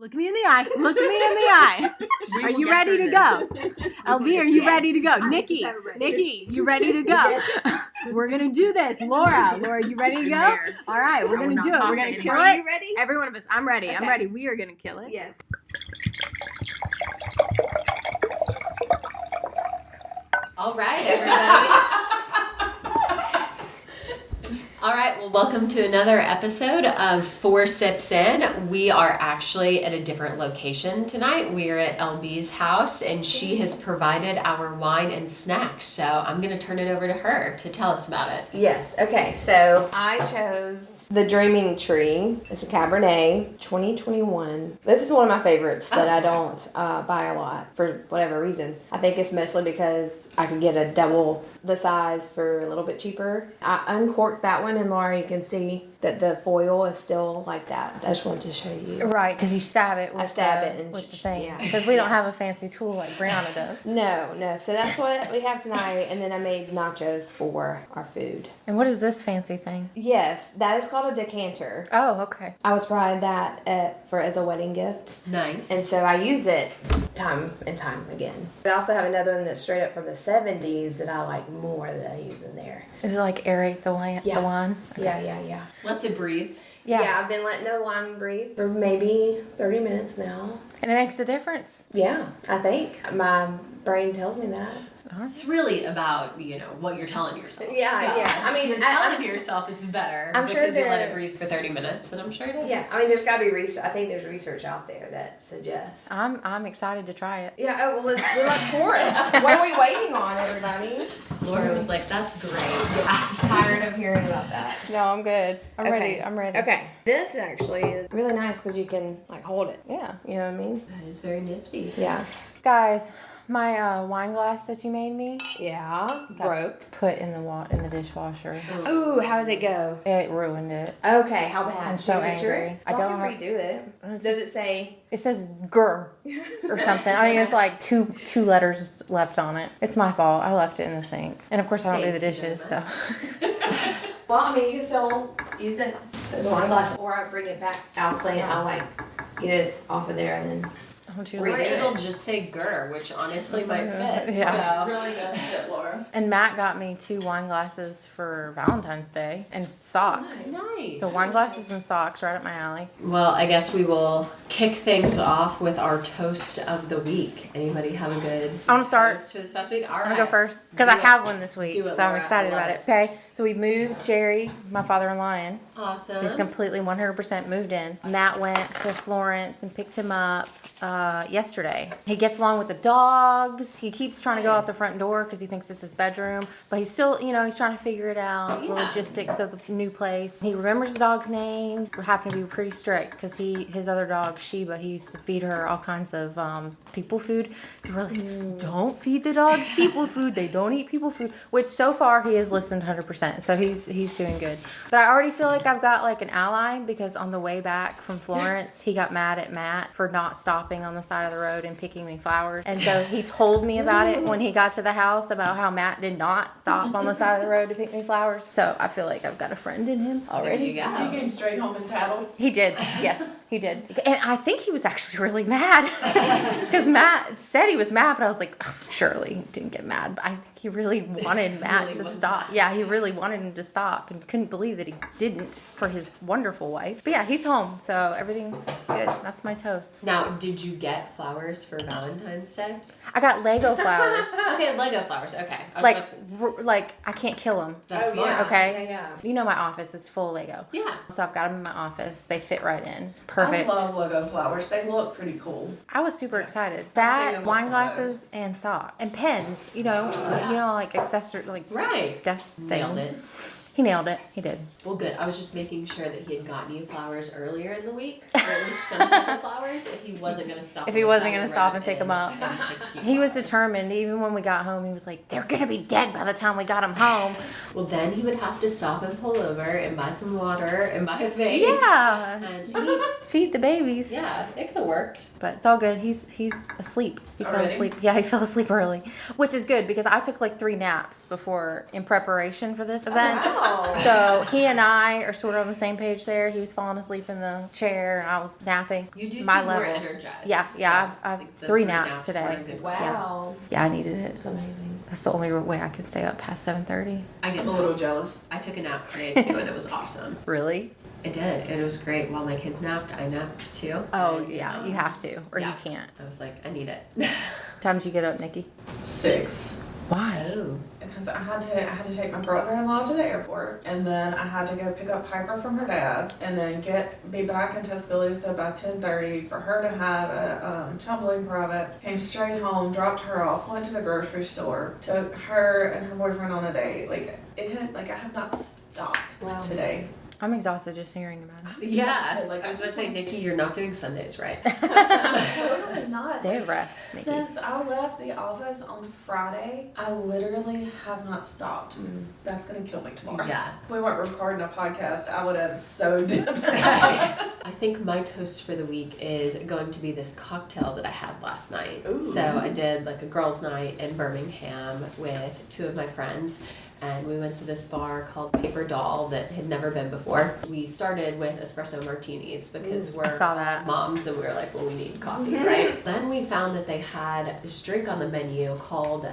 Look me in the eye. Look me in the eye. Are you ready to go? LB, are you ready to go? Nikki, you ready to go? We're going to do this. Laura, you ready to go? All right, we're going to do it. We're going to kill it. Are you ready? Every one of us. I'm ready. Okay. I'm ready. We are going to kill it. Yes. All right, everybody. All right, well, welcome to another episode of Four Sips In. We are actually at a different location tonight. We are at LB's house, and she has provided our wine and snacks. So I'm going to turn it over to her to tell us about it. Yes. Okay. So I chose the Dreaming Tree. It's a Cabernet 2021. This is one of my favorites that I don't buy a lot for whatever reason. I think it's mostly because I could get a double the size for a little bit cheaper. I uncorked that one, and Laura, you can see that the foil is still like that. I just wanted to show you. Right, because you stab it with, I stab it and with the thing. yeah. Because we don't have a fancy tool like Brianna does. No. So that's what we have tonight, and then I made nachos for our food. And what is this fancy thing? Yes, that is called a decanter. Oh, okay. I was provided that as a wedding gift. Nice. And so I use it time and time again. But I also have another one that's straight up from the 70s that I like more that I use in there. Is it like aerate the wine? Yeah. The wine? Okay. Yeah. Let's it breathe. Yeah. I've been letting the wine breathe for maybe 30 minutes now. And it makes a difference. Yeah, I think. My brain tells me that. It's really about, what you're telling yourself. Yeah. I mean, if you're telling yourself it's better I'm sure because you let there- it breathe for 30 minutes, then I'm sure it is. Yeah, I mean, there's got to be research. I think there's research out there that suggests. I'm excited to try it. Yeah, well, let's pour it. What are we waiting on, everybody? Laura was like, that's great. I'm tired of hearing about that. No, I'm good. I'm Okay. ready. I'm ready. Okay. This actually is really nice because you can, hold it. Yeah. You know what I mean? That is very nifty. Yeah. Guys, my wine glass that you made me Yeah. got Broke. put in the dishwasher. Ooh, how did it go? It ruined it. Okay, how bad? I'm so Did you picture angry. it? I don't can have- redo it. It's Does just- it say? It says "grr" or something. I mean, it's like two letters left on it. It's my fault. I left it in the sink, and of course, I don't do the Thank you very dishes. So Well, I mean, you can still use it as a wine glass, or I bring it back. I'll clean it. I'll get it off of there and then. don't you Or Redo like it? it'll just say Gur, which honestly might fit. Yeah. So. Really does fit, Laura. And Matt got me 2 wine glasses for Valentine's Day and socks. Nice. So wine glasses and socks right up my alley. Well, I guess we will kick things off with our toast of the week. Anybody have a good I wanna start. toast for this past week? All I'm right. gonna go first because Do I it. have one this week, Do it, so I'm Laura. excited I about love it. Okay, so we moved Jerry, my father-in-law, in. Awesome. He's completely 100% moved in. Matt went to Florence and picked him up yesterday. He gets along with the dogs. He keeps trying to go out the front door because he thinks it's his bedroom, but he's still, he's trying to figure it out, the Yeah. logistics of the new place. He remembers the dogs' names. We happen to be pretty strict because his other dog, Sheba, he used to feed her all kinds of people food. So we're like, don't feed the dogs people food. They don't eat people food, which so far he has listened 100%. So he's doing good. But I already feel like I've got like an ally because on the way back from Florence, he got mad at Matt for not stopping on the side of the road and picking me flowers. And so he told me about it when he got to the house about how Matt did not stop on the side of the road to pick me flowers. So I feel like I've got a friend in him There already. you go. You came straight home and tattled. He did. Yes, he did. And I think he was actually really mad because Matt said he was mad, but I was like, oh, surely he didn't get mad. But I think he really wanted Matt really to was stop. mad. Yeah, he really wanted him to stop and couldn't believe that he didn't for his wonderful wife. But yeah, he's home, so everything's good. That's my toast. Now, did you get flowers for Valentine's Day? I got Lego flowers. Okay, Lego flowers. Okay. I was about to- Like I can't kill them. That's smart. yeah. Okay. Yeah. You know my office is full of Lego. Yeah. So I've got them in my office. They fit right in. Perfect. I love Lego flowers. They look pretty cool. I was super excited. seen That, them wine on glasses, and socks. And pens, like accessory, like Right. desk things. Nailed it. He nailed it. He did. Well, good. I was just making sure that he had gotten you flowers earlier in the week, or at least some type of flowers, if he wasn't going to stop. If on he the wasn't side gonna of the stop road and pick 'em up. pick you He was flowers. determined. Even when we got home, he was like, they're going to be dead by the time we got them home. Well, then he would have to stop and pull over and buy some water and buy a vase. Yeah. And eat. Feed the babies. Yeah, it could have worked. But it's all good. He's asleep. He fell Already? asleep. Yeah, he fell asleep early, which is good because I took like 3 naps in preparation for this event. Oh. So he and I are sort of on the same page there. He was falling asleep in the chair, and I was napping. You do My seem more level. energized. Yeah, yeah. so I I have think the 3 naps were today. a good Wow. Yeah, I needed it. That's amazing. That's the only way I could stay up past 7:30. I get I'm a little jealous. I took a nap today too, and it was awesome. Really? It did, and it was great. While my kids napped, I napped too. Oh, And, yeah. You have to, or yeah. you can't. I was like, I need it. Time did you get up, Nikki? 6. Why? Oh. Because I had to take my brother-in-law to the airport, and then I had to go pick up Piper from her dad's, and then be back in Tuscaloosa by 10:30 for her to have a tumbling private. Came straight home, dropped her off, went to the grocery store, took her and her boyfriend on a date. I have not stopped today. I'm exhausted just hearing about it. Yeah. Like, I was going to say, Nikki, you're not doing Sundays right. Totally not. Day of rest, Nikki. Since I left the office on Friday, I literally have not stopped. That's gonna kill me tomorrow. Yeah. If we weren't recording a podcast, I would have so did. I think my toast for the week is going to be this cocktail that I had last night. Ooh. So I did like a girls' night in Birmingham with 2 of my friends. And we went to this bar called Paper Doll that had never been before. We started with espresso martinis because we're I saw that. moms and we were like, well, we need coffee, right? Then we found that they had this drink on the menu called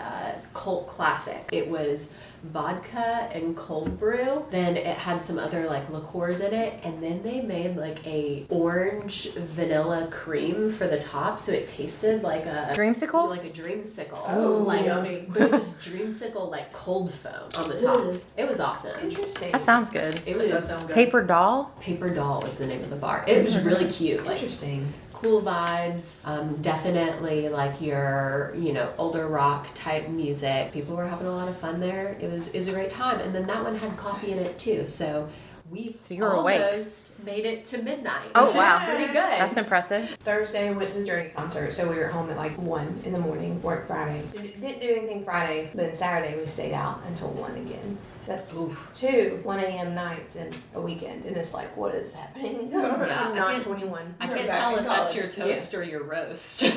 Cult Classic. It was vodka and cold brew. Then it had some other like liqueurs in it, and then they made like a orange vanilla cream for the top, so it tasted like a Dreamsicle? like a dreamsicle. Oh, like, yummy. But it was dreamsicle like cold foam on the top. It was awesome. Interesting. That sounds good. It does was sound good. Paper doll? Paper Doll was the name of the bar. It was really cute. Like, Interesting. cool vibes, definitely like your, older rock type music. People were having a lot of fun there. It was a great time. And then that one had coffee in it too. So we you were awake. almost made it to midnight. Oh, which wow. is pretty good. That's impressive. Thursday, we went to the Journey concert, so we were home at like 1 in the morning, worked Friday. Didn't do anything Friday, but then Saturday we stayed out until 1 again. So that's Oof. 2 1 a.m. nights and a weekend, and it's like, what is happening? I I'm not can't- 21. I You're can't back tell in if that's college. your toast or your roast. no,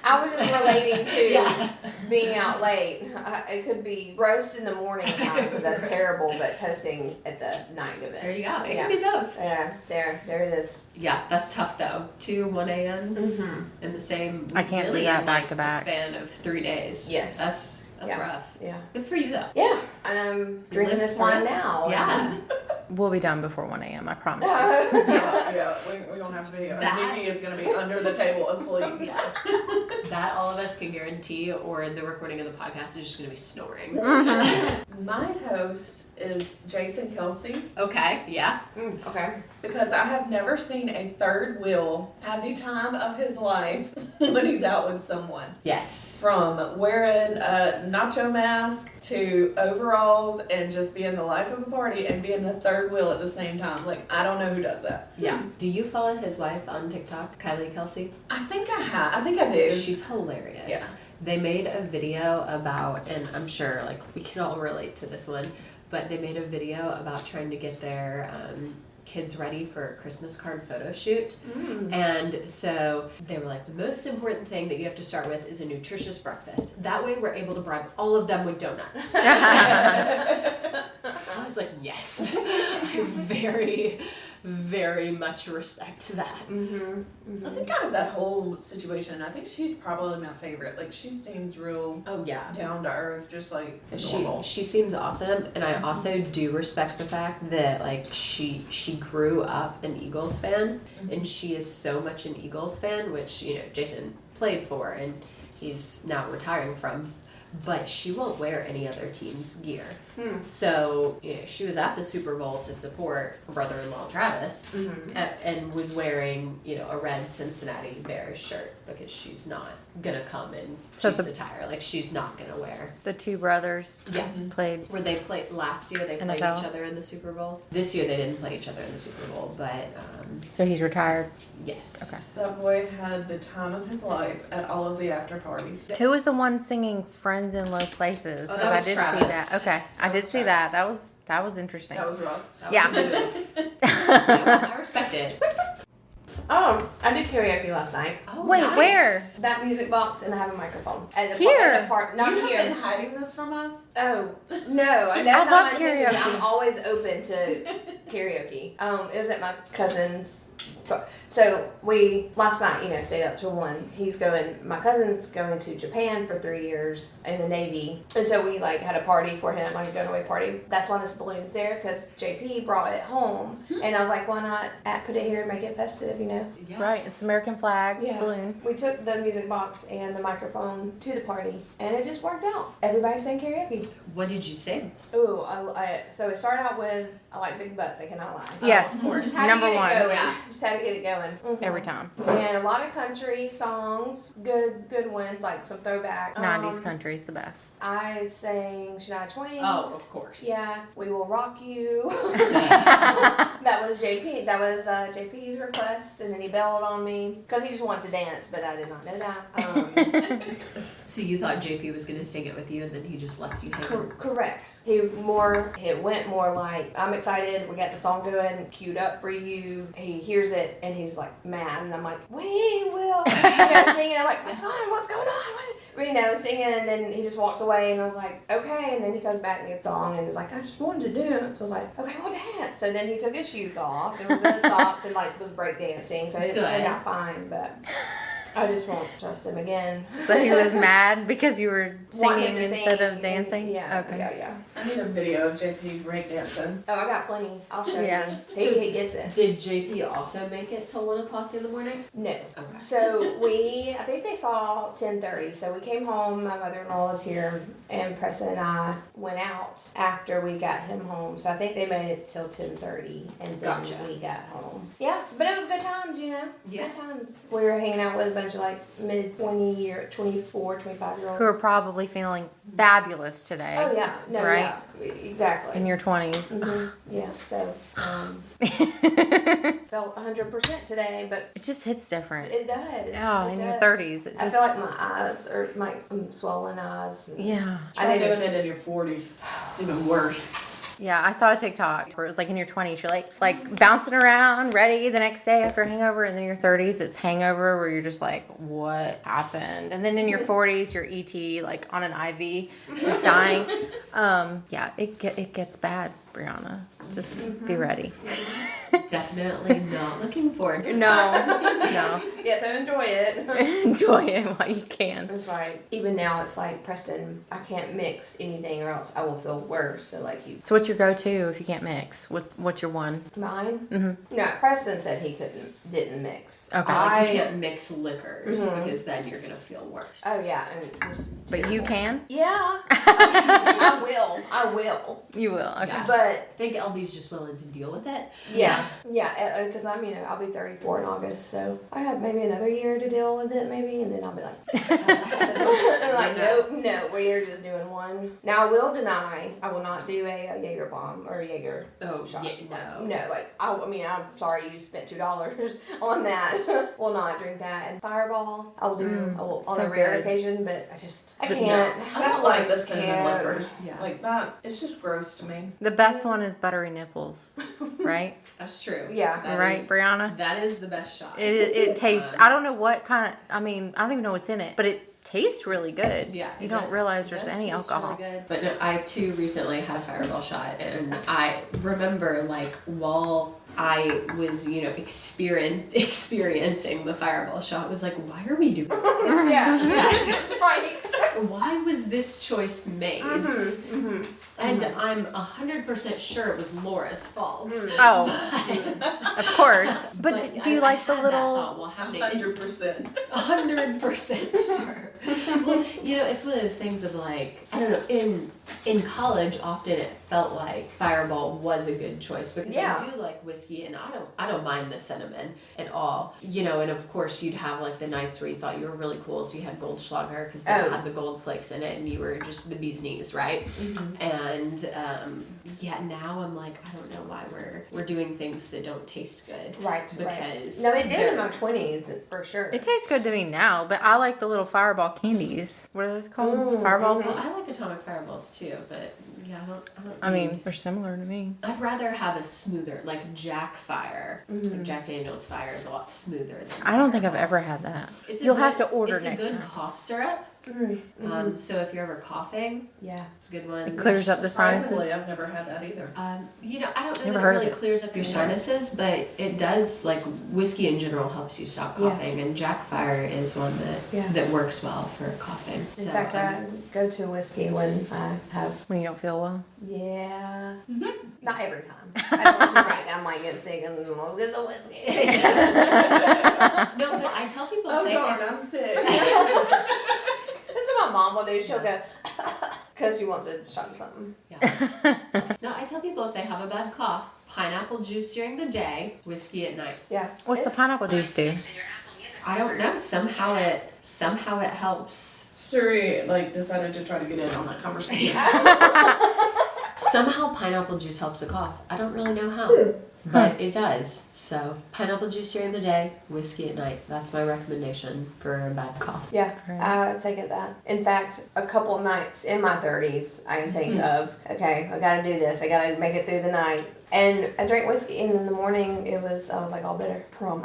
I was just relating to Yeah. being out late. It could be roast in the morning time, because that's terrible, but toasting at the night of it. There you go. It Yeah. can be both. Yeah, there it is. Yeah, that's tough though. 2 1 a.m.s in the same. I can't do really that in, back like, to back. A span of 3 days. Yes. That's Yeah. rough. Yeah. Good for you though. Yeah, and I'm drinking Live this wine for it. now. Yeah. We'll be done before 1 a.m., I promise. We don't have to be. That- Nikki is gonna be under the table asleep. Yeah. That all of us can guarantee, or in the recording of the podcast, is just going to be snoring. My toast is Jason Kelsey, Okay, yeah. Okay. because I have never seen a third wheel have the time of his life when he's out with someone. Yes. From wearing a nacho mask to overalls and just being the life of a party and being the third wheel at the same time. Like, I don't know who does that. Yeah. Do you follow his wife on TikTok, Kylie Kelsey? I think I do. She's hilarious. Yeah. They made a video about, and I'm sure like we can all relate to this one, but they made a video about trying to get their kids ready for a Christmas card photo shoot. And so they were like, the most important thing that you have to start with is a nutritious breakfast. That way we're able to bribe all of them with donuts. I was like, yes. I very, very much respect that. I think out of that whole situation, I think she's probably my favorite. Like, she seems real Oh yeah. down to earth, just like She normal. seems awesome, and I also do respect the fact that like she grew up an Eagles fan, and she is so much an Eagles fan, which Jason played for and he's now retiring from, but she won't wear any other team's gear. So she was at the Super Bowl to support her brother-in-law Travis, and was wearing a red Cincinnati Bears shirt because she's not gonna come in So Chiefs the- attire. Like she's not gonna wear. The 2 brothers Yeah. played. Where they played last year, they played NFL. each other in the Super Bowl. This year they didn't play each other in the Super Bowl, but So he's retired. yes. That boy had the time of his life at all of the after parties. Who was the one singing "Friends in Low Places"? Oh, 'Cause that I was did Travis. see that. Okay, I That did was see Travis. that. That was interesting. That was rough. That was Yeah. a move. I respect it. I did karaoke last night. Oh, Wait, nice. where? That music box, and I have a microphone. At the Here? At the park, not You have here. been hiding this from us? Oh no, that's I not love my intention. karaoke. I'm always open to karaoke. It was at my cousin's. So we last night, stayed up till 1. My cousin's going to Japan for 3 years in the Navy, and so we had a party for him, like a going away party. That's why this balloon's there, because JP brought it home, and I was like, why not put it here and make it festive, Yeah. Right, it's American flag balloon. We took the music box and the microphone to the party, and it just worked out. Everybody sang karaoke. What did you sing? Ooh, so it started out with I like big butts, I cannot lie. Yes, of course. Just had number to get one. it going. Yeah. Just had to get it going. Mhm. Every time. And a lot of country songs, good ones, like some throwback. 90s country's the best. I sang Shania Twain. Oh, of course. Yeah, We Will Rock You. That was JP. That was JP's request, and then he bailed on me because he just wanted to dance, but I did not know that. So you thought JP was going to sing it with you, and then he just left you hanging? Correct. It went more like, I'm excited, we got the song going, queued up for you. He hears it and he's like mad, and I'm like, we will, singing. I'm like, what's going on? Singing, and then he just walks away, and I was like, okay. And then he comes back and gets a song, and he's like, I just wanted to dance. So I was like, okay, we'll dance. So then he took his shoes off and was in his socks and was break dancing. So it Good. turned out fine, but I just won't trust him again. So he was mad because you were Want singing him to instead sing, of dancing? Yeah. Okay. Yeah. I need a video of JP breakdancing. Oh, I got plenty. I'll show Yeah. you. So- He gets it. Did JP also make it till 1 o'clock in the morning? No. Okay. So I think they saw 10:30. So we came home. My mother-in-law was here, and Preston and I went out after we got him home. So I think they made it till 10:30, and then Gotcha. we got home. Yeah, but it was good times, Yeah. Good times. We were hanging out with a bunch of mid-20 or 24, 25-year-olds. Who are probably feeling fabulous today. Oh yeah, no, Right? yeah, exactly. In your 20s. Mhm. Yeah, so felt 100% today, but It just hits different. it does. Oh, It in your does. 30s. It I just, feel like my eyes are swollen eyes. yeah. Try doing it in your 40s. It's even worse. Yeah, I saw a TikTok where it was in your 20s, you're like bouncing around, ready the next day after a hangover, and then in your 30s, it's hangover where you're just like, what happened? And then in your 40s, you're ET, on an IV, just dying. Yeah, it gets bad, Brianna. Just be ready. Definitely not looking forward to No. Yeah, so enjoy it. Enjoy it while you can. It's even now it's like, Preston, I can't mix anything or else I will feel worse. So So what's your go-to if you can't mix? What's your one? mine? Mm-hmm. No, Preston said he didn't mix. Okay. you can't mix liquors because then you're going to feel worse. Oh yeah, and just But you can? yeah. I will. You will. Okay. Yeah. But I think LB's just willing to deal with it. yeah, because I'll be 34 in August, so I have maybe another year to deal with it, maybe, and then I'll be like, no, we're just doing one. Now I will deny, I will not do a Jaeger bomb or a Jaeger shot. Yeah, no. No, I'm sorry you spent $2 on that. Will not drink that. And Fireball, I will do on so a rare good. occasion, but I But can't. I That's don't why I like the just cinnamon can't. liquors. Yeah. Like that, it's just gross to me. The best one is buttery nipples, right? That's true. Yeah. That Right, is- Brianna? That is the best shot. It tastes, I don't know what kind, I don't even know what's in it, but it tastes really good. Yeah, You it don't does- realize it there's does any taste alcohol. really good. But no, I too recently had a Fireball shot, and I remember while I was experiencing the Fireball shot, was like, why are we doing this? Yeah. Right. Why was this choice made? And I'm 100% sure it was Laura's fault. Oh, of course. But do you like the I had that little, thought while having it. 100%. 100% sure. Well, it's one of those things of I don't know, in college often it felt like Fireball was a good choice because I do like whiskey and I don't mind the cinnamon at all. And of course you'd have the nights where you thought you were really cool, so you had Goldschlager because they had the gold flakes in it and you were just the bee's knees, right? And now I'm I don't know why we're doing things that don't taste good. Right. Because No, they did in my they're- 20s for sure. it tastes good to me now, but I like the little Fireball candies. What are those called? Fireballs? Well, I like Atomic Fireballs too, but Yeah, I mean, they're similar to me. I'd rather have a smoother, like Jack Fire. Like Jack Daniel's Fire is a lot smoother than I don't think I've ever had that. You'll have to order next It's a good time. cough syrup. So if you're ever coughing, Yeah. it's a good one. It clears up the Surprisingly, sinuses. I've never had that either. I don't know Never that it heard of really it. clears up your sinuses, but it does. Like whiskey in general helps you stop coughing, and Jack Fire is one that works well for coughing. In fact, I go to whiskey when I have. When you don't feel well. Yeah. Not every time. I don't do right. I'm like getting sick and let's get the whiskey. No, but I tell people Oh if they darn, I'm sick. This is what my mom will do. She'll go because she wants to shot or something. No, I tell people if they have a bad cough, pineapple juice during the day, whiskey at night. Yeah. What's the pineapple juice do? I don't know. Somehow it helps. Suri decided to try to get in on that conversation. Somehow pineapple juice helps a cough. I don't really know how, but it does. So pineapple juice during the day, whiskey at night. That's my recommendation for a bad cough. Yeah, I second that. In fact, a couple of nights in my 30s, I can think of, okay, I gotta do this. I gotta make it through the night. And I drank whiskey, and in the morning, I was like all bitter. I'm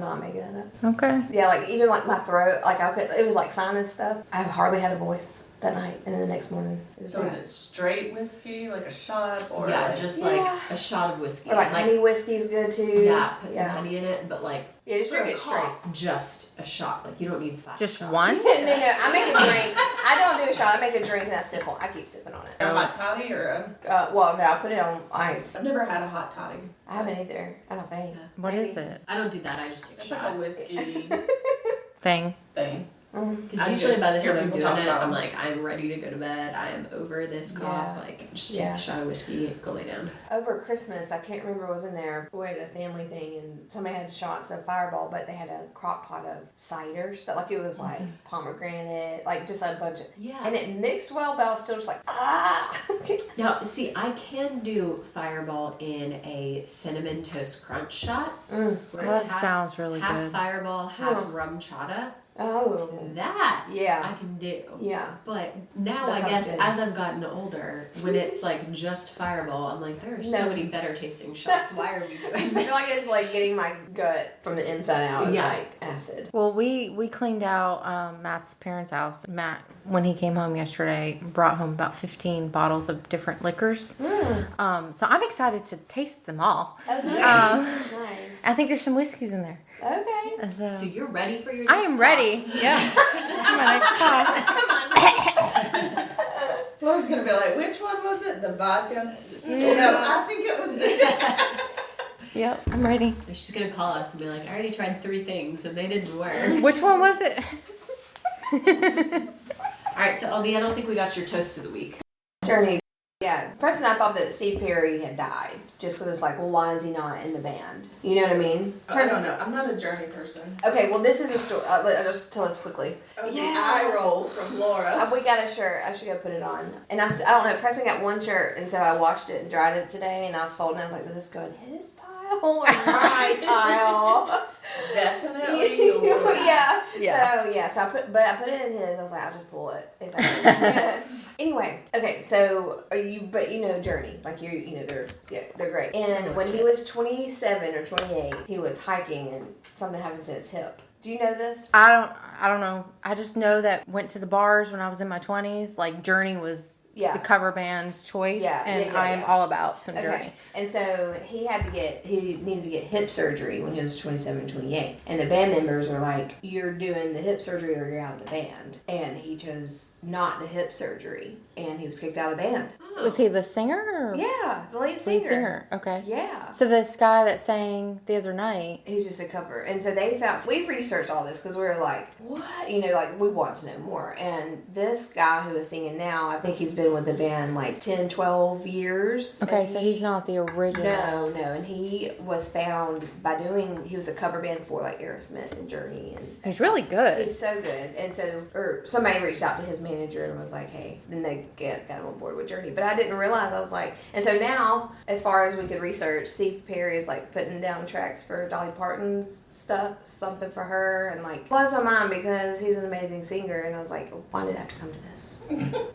not making that up. Okay. Yeah, even my throat, it was like sinus stuff. I hardly had a voice that night, and then the next morning. So is it straight whiskey, like a shot, or just like a shot of whiskey. Or honey whiskey is good too. Yeah, put some honey in it, but just for drink a it straight. cough, just a shot. You don't need 5 Just shots. one? No, I make a drink. I don't do a shot. I make a drink and I sip on. I keep sipping on it. a hot toddy or a? I put it on ice. I've never had a hot toddy. I haven't either. I don't think. What is it? I don't do that. I just take a It's like shot. a whiskey Thing. thing. Because I usually just by the hear time I'm people doing talk it, about I'm them. like, I'm ready to go to bed. I am over this cough. Just take a shot of whiskey, go lay down. Over Christmas, I can't remember what was in there. We had a family thing, and somebody had shots of Fireball, but they had a crock pot of cider stuff. It was like pomegranate, just a bunch of. Yeah. And it mixed well, but I was still just like, ah. Now, see, I can do Fireball in a cinnamon toast crunch shot. Where That it's sounds really half good. Fireball, half rum chata. Oh. That Yeah. I can do. Yeah. But now That I sounds guess good. as I've gotten older, when it's just Fireball, I'm like, there are so No. many better tasting shots. Why are we I doing feel this? like it's like getting my gut from the inside out. It's Yeah. like acid. Well, we cleaned out Matt's parents' house. Matt, when he came home yesterday, brought home about 15 bottles of different liquors. So I'm excited to taste them all. Okay. Nice. I think there's some whiskeys in there. Okay. So you're ready for your I next am cough. ready. Yeah. My next cough. Laura's gonna be like, which one was it? The vodka? No, I think it was the. Yep, I'm ready. She's gonna call us and be like, I already tried 3 things and they didn't work. Which one was it? All right, so LB, I don't think we got your toast of the week. Journey. Yeah. Preston and I thought that Steve Perry had died. Just because it's like, well, why is he not in the band? You know what I mean? I don't know. I'm not a Journey person. Okay, well, this is a story. I'll just tell us quickly. Oh, the eye roll from Laura. We got a shirt. I should go put it on. And I don't know. Preston got one shirt, and so I washed it and dried it today, and I was folding it. I was like, does this go in his pile or my pile? Definitely. Laura. Yeah. So I put it in his. I was like, I'll just pull it. If I Anyway, okay. So but you know Journey, they're great. And when he was 27 or 28, he was hiking and something happened to his hip. Do you know this? I don't know. I just know that went to the bars when I was in my 20s. Like Journey was the cover band's choice, and I am all about some Journey. And so he needed to get hip surgery when he was 27, 28. And the band members were like, you're doing the hip surgery or you're out of the band. And he chose not the hip surgery, and he was kicked out of the band. Was he the singer? Or Yeah, the lead singer. Lead singer. Okay. Yeah. So this guy that sang the other night. He's just a cover. And so we researched all this because we were like, what? We want to know more. And this guy who is singing now, I think he's been with the band 10, 12 years. Okay, And so he's not the original. No. And he was found he was a cover band for Aerosmith and Journey. And He's really good. he's so good. And so, somebody reached out to his manager and was like, hey, then they got him on board with Journey. But I didn't realize, I was like, and so now, as far as we could research, Steve Perry is putting down tracks for Dolly Parton's stuff, something for her, and blows my mind because he's an amazing singer. And I was like, why did it have to come to this?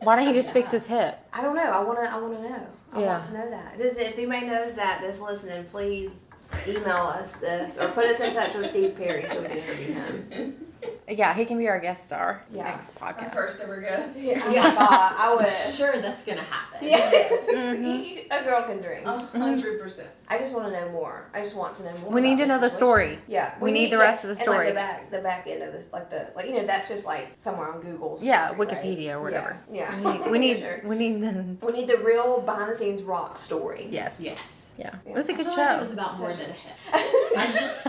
Why don't he just fix his his hip? I don't know. I wanna know. I Yeah. want to know that. If anybody knows that's listening, please email us this or put us in touch with Steve Perry so we can interview him. Yeah, he can be our guest star Yeah. next My podcast. first ever guest. Yeah. Oh my God, I I'm wish. sure that's gonna happen. Yes. Mm-hmm. A girl can dream. 100%. I just want to know more. I just want to know more. We need about to know the this situation. story. Yeah, We need the rest of the and, like, story. the back end of this, that's just like somewhere on Google. Yeah, story, Wikipedia right? or whatever. Yeah, We need Sure. we need the We need the real behind the scenes rock story. yes. Yes. Yeah. Yeah. It was a I good feel show. like it was about more than a hit. I just,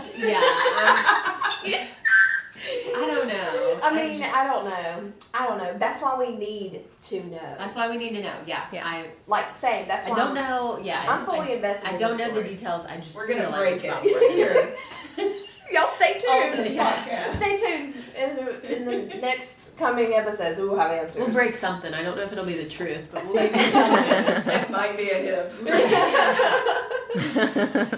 I don't know. I mean, I don't know. That's why we need to know. That's why we need to know. Yeah. Yeah. Like, same. That's I why don't know. Yeah. I'm fully invested. I in don't this know the story. details. I just We're gonna feel like break it's about it more than a hit. here. Y'all stay On tuned. this Yeah. podcast. Stay tuned in the next coming episodes. We will have answers. We'll break something. I don't know if it'll be the truth, but we'll give you some news. It might be a hip.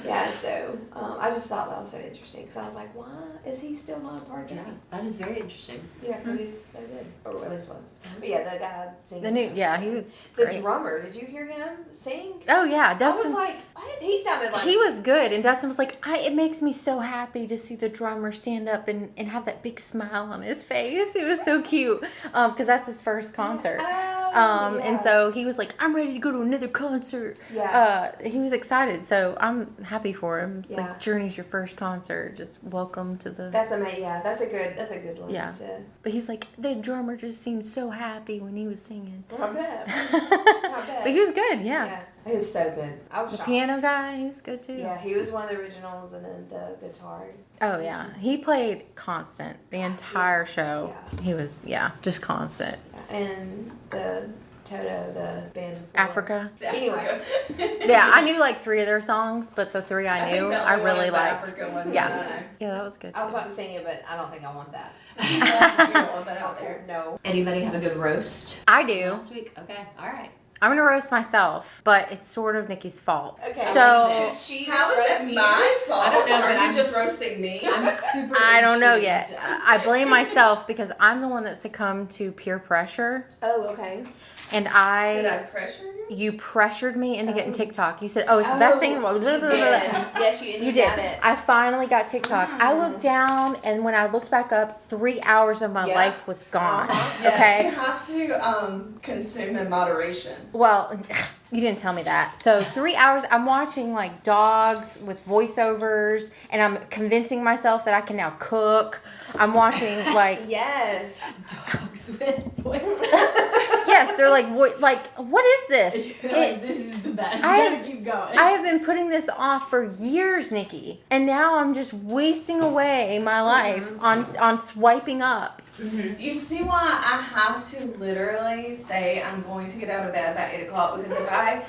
Yeah, so I just thought that was so interesting because I was like, why is he still not a part of Yeah, Jimmy? that is very interesting. Yeah, because he's so good, or at least was. But yeah, the guy singing. The new he was The great. drummer. Did you hear him sing? Oh yeah, I was Dustin. like, what? He sounded like He was good, and Dustin was like, it makes me so happy to see the drummer stand up and have that big smile on his face. It was so cute, because that's his first concert. Oh, And so he was like, I'm ready to go to another concert. Yeah. He was excited, so I'm happy for him. It's Yeah. like, Journey's your first concert. Just welcome to the... That's amazing. Yeah, that's a good one. Yeah. To, But he's like, the drummer just seemed so happy when he was singing. I bet. I bet. But he was good, yeah. Yeah, he was so good. I was The shocked. piano guy, he was good too. Yeah, he was one of the originals, and then the guitar. Oh yeah, he played constant the entire show. Yeah. He was just constant. And the Toto, the band. before. Africa. Anyway. Yeah, I knew like 3 of their songs, but the 3 I knew, think the I only one really is the liked. Africa one Yeah. that I know. Yeah, that was good. I was about to sing it, but I don't think I want that. We don't want that out there. No. Anybody have a good roast I do. last week? Okay. All right. I'm gonna roast myself, but it's sort of Nikki's fault. Okay. So She How just is roasted it you? my fault? I don't know, Are but you I'm just s- roasting me? I'm super. I don't know intrigued. yet. I blame myself because I'm the one that succumbed to peer pressure, Oh, okay. and Did I pressure you? you pressured me into getting TikTok. You said, "Oh, it's the best thing." Blah, blah, blah, blah, blah. Yes, You got did. it. I finally got TikTok. I looked down, and when I looked back up, 3 hours of my Yeah. life was gone. Yeah, Okay. You have to consume in moderation. Well, you didn't tell me that. So 3 hours, I'm watching like dogs with voiceovers, and I'm convincing myself that I can now cook. I'm watching like Yes. Dogs with voices. yes, they're like what is this? You're like, this is the best. I You gotta have- keep going. I have been putting this off for years, Nikki, and now I'm just wasting away my life on swiping up. You see why I have to literally say I'm going to get out of bed by 8 o'clock, because if I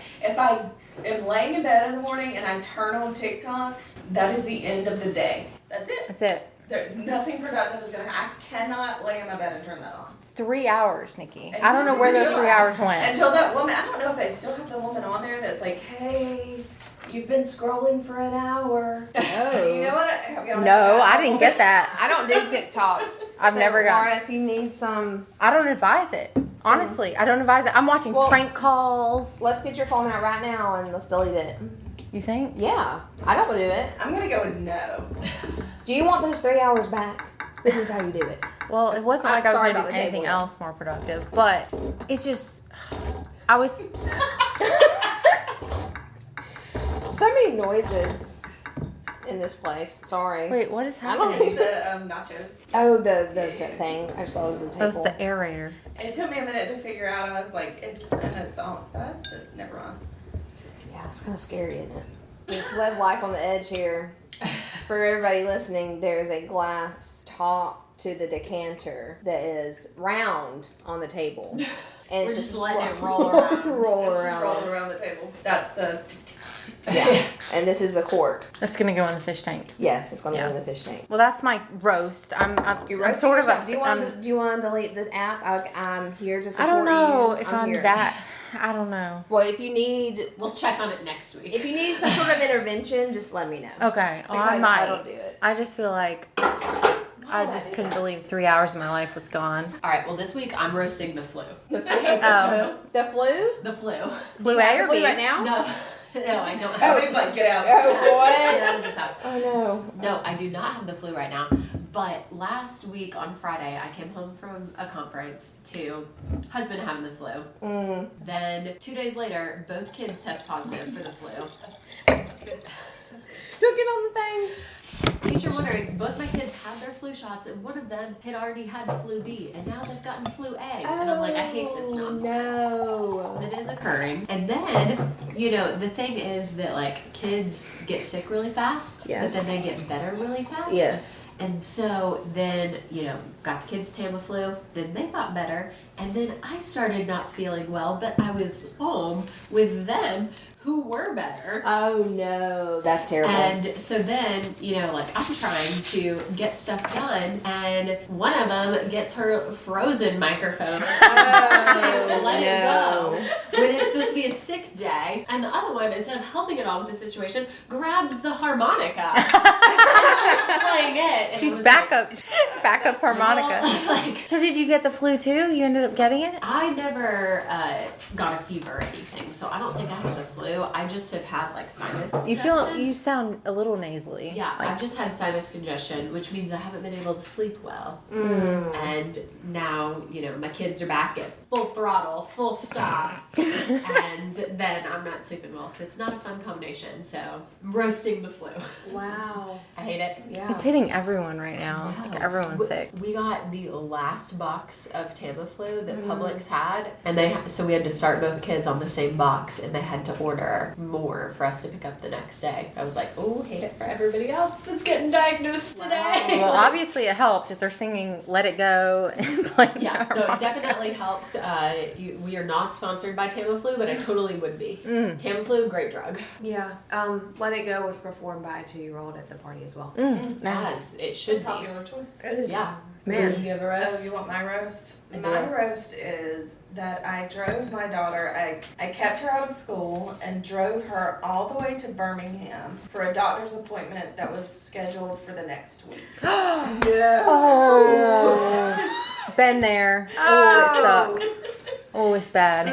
am laying in bed in the morning and I turn on TikTok, that is the end of the day. That's it. That's it. There's nothing productive is gonna happen. I cannot lay in my bed and turn that on. 3 hours, Nikki. I don't know where those 3 hours went. Until that woman, I don't know if they still have the woman on there that's like, hey, you've been scrolling for an hour. You know what? Have y'all No, I didn't get that. I don't do TikTok. I've So, never got. Laura, if you need some, I don't advise it. Honestly, I don't advise it. I'm watching Well- prank calls. let's get your phone out right now and let's delete it. You think? Yeah, I don't do it. I'm gonna go with no. Do you want those 3 hours back? This is how you do it. Well, it wasn't I'm like I was sorry going to about do the anything table. else more productive, but it just, I was, So many noises in this place. Sorry. wait, what is I don't happening? The nachos. Oh, the thing. I just thought it was a That was table. the aerator. It took me a minute to figure out. I was like, it's on. That's it. Never mind. Yeah, it's kind of scary, isn't it? Just live life on the edge here. For everybody listening, there's a glass top to the decanter that is round on the table. And We're it's just letting it roll roll around. roll It's just around. rolling around the table. That's the. Yeah. And this is the cork. That's going to go in the fish tank. Yes, it's going to Yeah. go in the fish tank. Well, that's my roast. I'm You're I'm roasting sort of yourself. Do you want upset. to do you want to delete the app? I'm here to I support don't know you. if I'm here. that. I don't know. Well, if you need We'll check on it next week. some sort of intervention, just let me know. Okay. Oh, Because I might. don't do it. I just feel like, I just couldn't believe 3 hours of my life was gone. All right, well, this week I'm roasting the flu. The flu? Oh, The flu? The flu. flu A or Flu B? right now? No, I don't Oh, have he's like, get out. Oh, Get what? out of this house. Oh, no. No, I do not have the flu right now. But last week on Friday, I came home from a conference to husband having the flu. Then 2 days later, both kids test positive for the flu. Don't get on the thing. In case you're wondering, both my kids had their flu shots, and one of them had already had flu B, and now they've gotten flu A. And I'm like, I hate this nonsense. No. That is occurring. And then, the thing is that, like, kids get sick really fast, Yes. but then they get better really fast. Yes. And so then, got the kids Tamiflu, then they got better, and then I started not feeling well, but I was home with them who were better. Oh, no. That's terrible. And so then, I'm trying to get stuff done, and one of them gets her Frozen microphone. Let it go when it's supposed to be a sick day. And the other one, instead of helping at all with the situation, grabs the harmonica and starts playing it. And She's I was backup harmonica. like, So did you get the flu too? You ended up getting it? I never got a fever or anything, so I don't think I have the flu. I just have had like sinus congestion. You sound a little nasally. Yeah, Like, I've just had sinus congestion, which means I haven't been able to sleep well. And now, my kids are back at full throttle, full stop, and then I'm not sleeping well. So it's not a fun combination. So I'm roasting the flu. Wow. I hate it. Yeah. it's hitting everyone right now. Wow. Like everyone's sick. We got the last box of Tamiflu that Publix had, and so we had to start both kids on the same box, and they had to order more for us to pick up the next day. I was like, oh, hate it for everybody else that's getting diagnosed today. Well, obviously it helped if they're singing "Let It Go" and playing. Yeah, the no, it harmonica. definitely helped. We are not sponsored by Tamiflu, but I totally would be. Tamiflu, great drug. Yeah. Let It Go was performed by a 2-year-old at the party as well. Nice. As it should be. Popular choice. Yeah. Man. Do you have a Oh, roast? you want my roast? I do. My roast is that I drove my daughter, I kept her out of school and drove her all the way to Birmingham for a doctor's appointment that was scheduled for the next week. Oh, been there. Oh, it sucks. Oh, it's bad.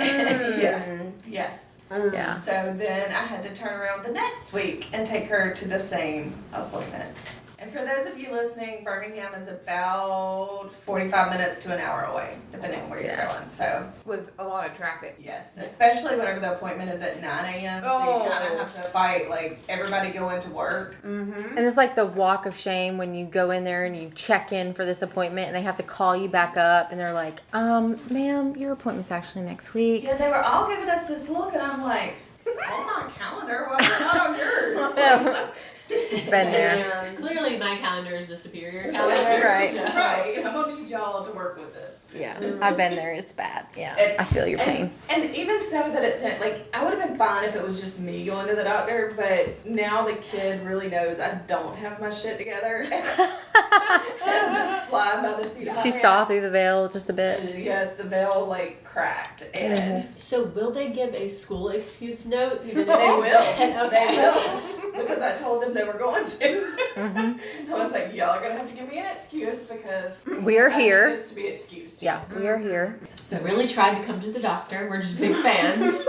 Yeah. Yes. Yeah. So then I had to turn around the next week and take her to the same appointment. And for those of you listening, Birmingham is about 45 minutes to an hour away, depending on where you're going. So, With a lot of traffic. yes, especially whenever the appointment is at 9 a.m. So you kind of have to fight, like, everybody going to work. Mm-hmm. And it's like the walk of shame when you go in there and you check in for this appointment and they have to call you back up and they're like, ma'am, your appointment's actually next week. Yeah, they were all giving us this look, and I'm like, it's on my calendar. Why is it not on yours? Been there. Clearly, my calendar is the superior calendar. Right. so- Right. I'm going to need y'all to work with this. Yeah, I've been there. It's bad. Yeah, And- I feel your pain. And even so that it's like, I would have been fine if it was just me going to the doctor, but now the kid really knows I don't have my shit together. I'm just flying by the seat of my She pants. saw through the veil just a bit. Yes, the veil like cracked, and So will they give a school excuse note? Even if they will. Okay. They will, because I told them they were going to. I was like, y'all are gonna have to give me an excuse because We're I need here. this to be excused. Yeah, we are here. So really tried to come to the doctor. We're just big fans.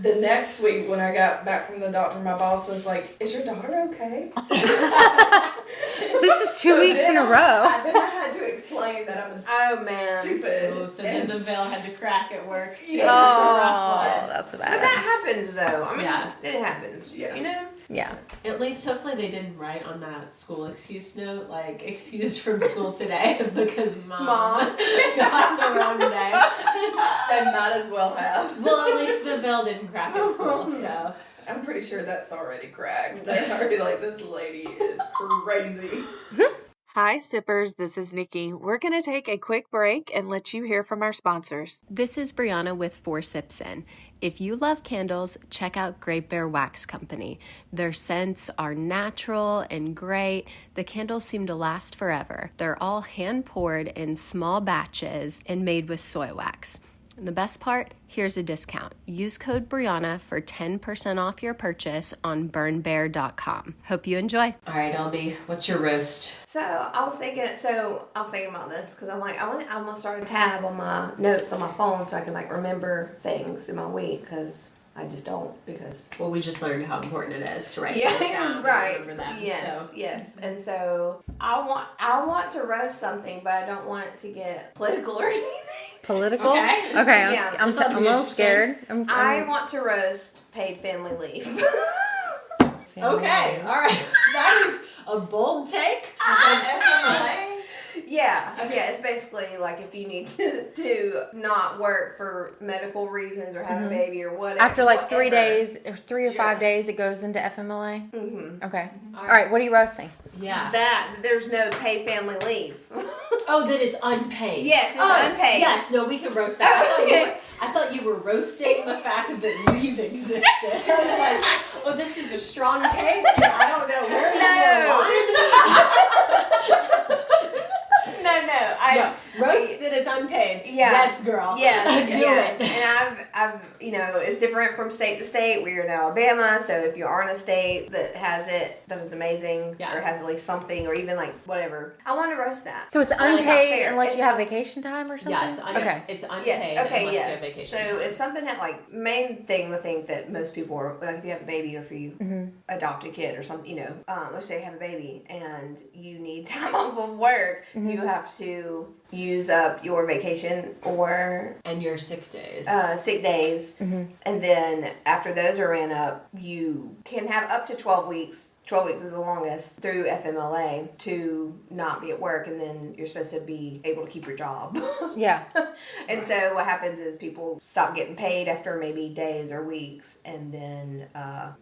The next week when I got back from the doctor, my boss was like, "Is your daughter okay?" This is 2 weeks in a row. Then I had to explain that I'm Oh, man. stupid. Oh, so then the veil had to crack at work. Too. Yeah. Oh, that's But bad. that happens, though. I mean, Yeah. it happens. Yeah. You know? Yeah. At least hopefully they didn't write on that school excuse note, like, excused from school today because mom got the wrong day. They might as well have. Well, at least the veil didn't crack at school, so. I'm pretty sure that's already cracked. They're already like, this lady is crazy. Hi, Sippers. This is Nikki. We're going to take a quick break and let you hear from our sponsors. This is Brianna with 4 Sips In. If you love candles, check out Great Bear Wax Company. Their scents are natural and great. The candles seem to last forever. They're all hand poured in small batches and made with soy wax. And the best part, here's a discount. Use code Brianna for 10% off your purchase on burnbear.com. Hope you enjoy. All right, LB, what's your roast? So I was thinking about this because I'm like, I'm gonna start a tab on my notes on my phone so I can like remember things in my week because I just don't because. Well, we just learned how important it is to write things down right. and remember them. Yes. And so I want to roast something, but I don't want it to get political or anything. Political? Okay. Okay, Yeah. I'm a little scared. I want to roast paid family leave. Okay, all right. That is a bold take. Yeah, it's basically like if you need to not work for medical reasons or have a baby or whatever. After like 3 days, or 3 or 5 days, it goes into FMLA? Mm-hmm. Okay. All right, what are you roasting? Yeah. That there's no paid family leave. Oh, that it's unpaid. Yes, it's unpaid. Yes, no, we can roast that. I thought you were roasting the fact that leave existed. I was like, well, this is a strong take, and I don't know where is your line. No. Roast that it's unpaid. Yeah. Yes, girl. Yes, Do yes. it. And I've, it's different from state to state. We're in Alabama, so if you are in a state that has it, that is amazing, or has at least something, or even like whatever. I want to roast that. So it's really not unpaid fair. unless It's you have not- vacation time or something? Yeah, it's okay. It's unpaid Yes. Okay. unless you have Yes. vacation So time. if something had like main thing, I think that most people are like, if you have a baby or if you adopt a kid or something, let's say you have a baby and you need time off of work, you have to use up your vacation or And your sick days. sick days, and then after those are ran up, you can have up to 12 weeks. 12 weeks is the longest through FMLA to not be at work, and then you're supposed to be able to keep your job. Yeah. And so what happens is people stop getting paid after maybe days or weeks, and then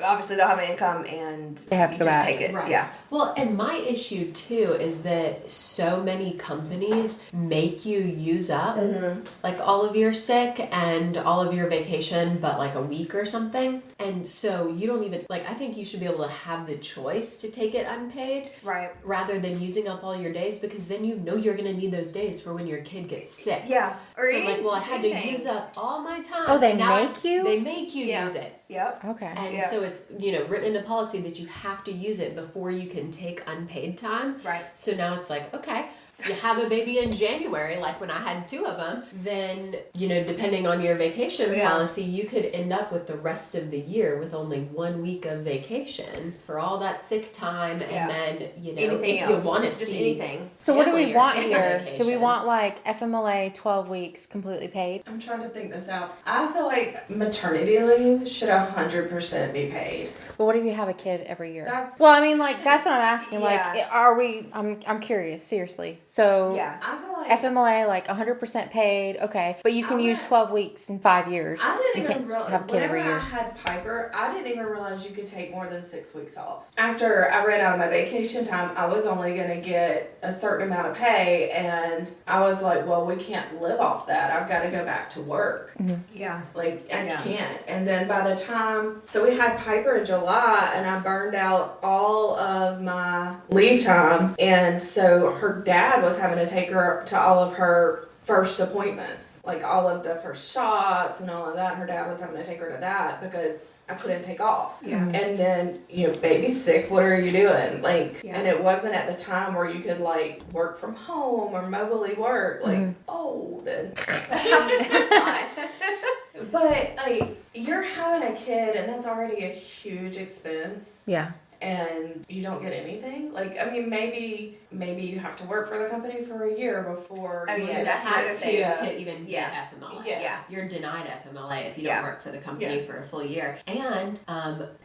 obviously they'll have an income and They have to you go just back. take it. Right. Yeah. Well, and my issue too is that so many companies make you use up like all of your sick and all of your vacation, but like a week or something. And so you don't even I think you should be able to have the choice to take it unpaid, Right. rather than using up all your days, because then you're going to need those days for when your kid gets sick. Yeah. Or So even I had to anything. use up all my time. Oh, they and now make you? They make you Yeah. use it. Yep. Okay. And so it's, written into policy that you have to use it before you can take unpaid time. Right. So now it's like, okay, you have a baby in January, like when I had 2 of them, then, depending on your vacation policy, you could end up with the rest of the year with only 1 week of vacation for all that sick time. And then, anything if else. you want to Just see anything. So what do family we or want take a here? Do we vacation. want like FMLA 12 weeks completely paid? I'm trying to think this out. I feel like maternity leave should 100% be paid. But what if you have a kid every year? That's- Well, I mean, like that's what I'm asking. Like, Yeah. are we? I'm curious, seriously. So Yeah. I feel like FMLA like 100% paid, okay, but you can I use would- 12 weeks in 5 years. I didn't You even can't realize have a kid whenever every year. I had Piper, I didn't even realize you could take more than 6 weeks off. After I ran out of my vacation time, I was only going to get a certain amount of pay, and I was like, well, we can't live off that. I've got to go back to work. Yeah. Like, I Yeah. can't. And then by the time, so we had Piper in July, and I burned out all of my leave time. And so her dad was having to take her to all of her first appointments, like all of the first shots and all of that. Her dad was having to take her to that because I couldn't take off. Yeah. And then, baby's sick, what are you doing? Like, Yeah. and it wasn't at the time where you could like work from home or mobily work, like old and but like you're having a kid and that's already a huge expense Yeah. and you don't get anything. Like, I mean, maybe you have to work for the company for a year before Oh, you yeah, can that's have another to. thing. to even get FMLA. Yeah. You're denied FMLA if you Yeah. don't work for the company Yeah. for a full year. And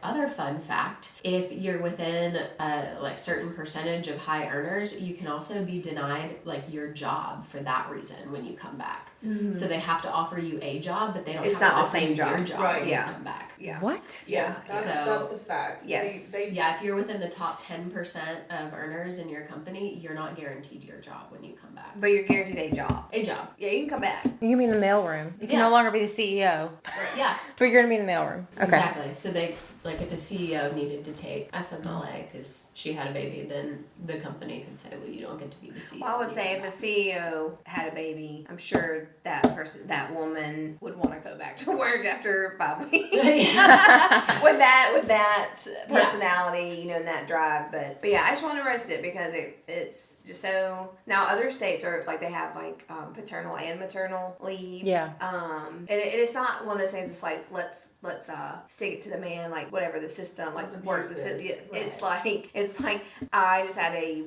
other fun fact, if you're within a certain percentage of high earners, you can also be denied like your job for that reason when you come back. So they have to offer you a job, but they don't It's have not to the offer same you your job. job Right. when Yeah. you come back. Yeah. What? Yeah, that's So- a fact. Yes. They Yeah, if you're within the top 10% of earners in your company, you're not guaranteed your job when you come back. But you're guaranteed a job. A job. Yeah, you can come back. You can be in the mailroom. You can Yeah. no longer be the CEO, Yeah. but you're gonna be in the mailroom. Okay. Exactly. So they Like if a CEO needed to take FMLA because she had a baby, then the company could say, well, you don't get to be the CEO. Well, I would say if a CEO had a baby, I'm sure that woman would want to go back to work after 5 weeks. with that personality, you know, and that drive. But yeah, I just want to roast it because it's just so. Now other states are like they have like paternal and maternal leave. Yeah. And it's not one of those things. It's like let's stick it to the man, like whatever the system like works. It's like I just had a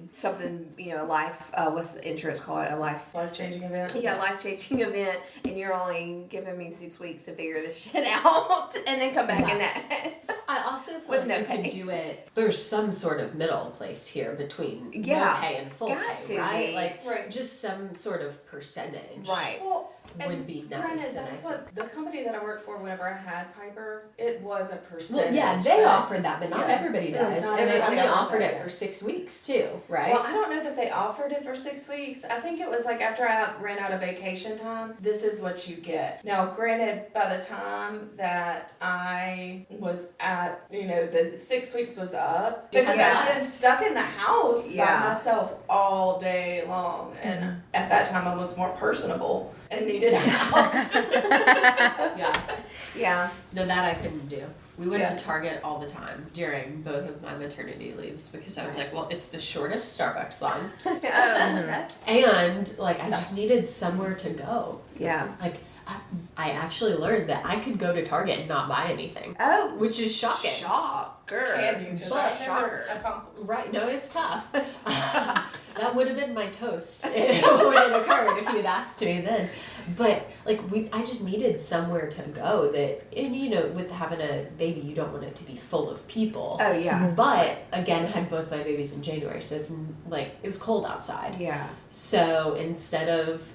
life. What's the insurance called? A Life-changing event. Yeah, life-changing event, and you're only giving me 6 weeks to figure this shit out, and then come back in that. I also feel With like no you pay. could do it. There's some sort of middle place here between no pay and full got pay, to right? be. Like just some sort of percentage. Right. Well, Would be nice. Granted, and that's what the company that I worked for whenever I had Piper, it was a percentage. Well, yeah, they offered that, but not Yeah. everybody does. Not And they everybody only offers offered that, it yeah. for 6 weeks too, right? Well, I don't know that they offered it for 6 weeks. I think it was like after I ran out of vacation time, this is what you get. Now, granted, by the time that I was at, the 6 weeks was up, because I've been stuck in the house by myself all day long. And at that time, I was more personable and needed help. Yeah. No, that I couldn't do. We went Yeah. to Target all the time during both of my maternity leaves because I was like, well, it's the shortest Starbucks line. That's And like I just needed somewhere to go. yeah. Like I actually learned that I could go to Target and not buy anything, Oh, which is shocking. shocker! Can you? 'Cause I've never accomplished. Right? No, it's tough. That would have been my toast when it occurred if you'd asked me then. But like I just needed somewhere to go. And with having a baby, you don't want it to be full of people. Oh yeah. But again, I had both my babies in January, so it's like it was cold outside. Yeah. So instead of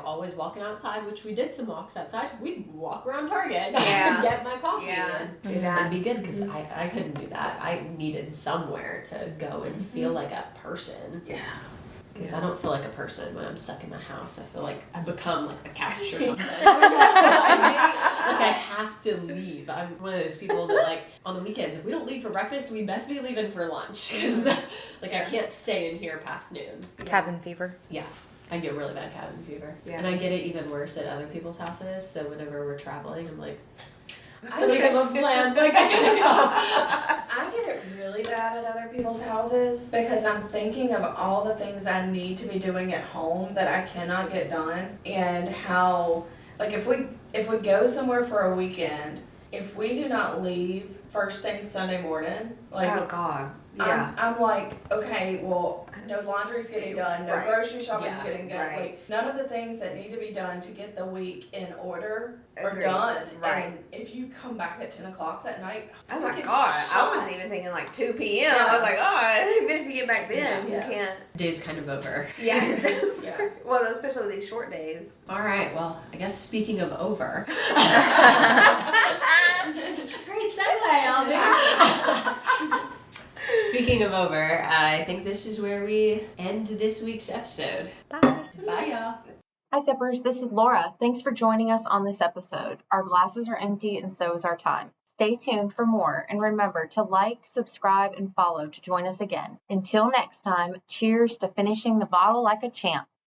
always walking outside, which we did some walks outside, we'd walk around Target and get my coffee Do that. and be good because I couldn't do that. I needed somewhere to go and feel like a person. Yeah. Because I don't feel like a person when I'm stuck in my house. I feel like I become like a couch or something. I have to leave. I'm one of those people that like on the weekends, if we don't leave for breakfast, we best be leaving for lunch. Because I can't stay in here past noon. Cabin fever. Yeah. I get really bad cabin fever. Yeah. And I get it even worse at other people's houses. So whenever we're traveling, I'm like, somebody come off land. Like, I gotta go. I get it really bad at other people's houses because I'm thinking of all the things I need to be doing at home that I cannot get done, and how, like, if we go somewhere for a weekend, if we do not leave first thing Sunday morning, like, Oh God. Yeah. I'm like, okay, well, no laundry's getting done, no Right. grocery shopping's Yeah, getting done. right. Like, none of the things that need to be done to get the week in order are Agreed. done. Right. And if you come back at 10 o'clock that night, Oh my freaking God. I was shot. even thinking like 2 p.m. Yeah. I was like, oh, even if you get back then, Yeah. you can't. Day's kind of over. Yeah. It's over. Yeah. Well, especially with these short days. All right. Well, I guess speaking of over. Great segue, Alvin. Speaking of over, I think this is where we end this week's episode. Bye. Bye, y'all. Hi, Zippers. This is Laura. Thanks for joining us on this episode. Our glasses are empty, and so is our time. Stay tuned for more, and remember to like, subscribe, and follow to join us again. Until next time, cheers to finishing the bottle like a champ.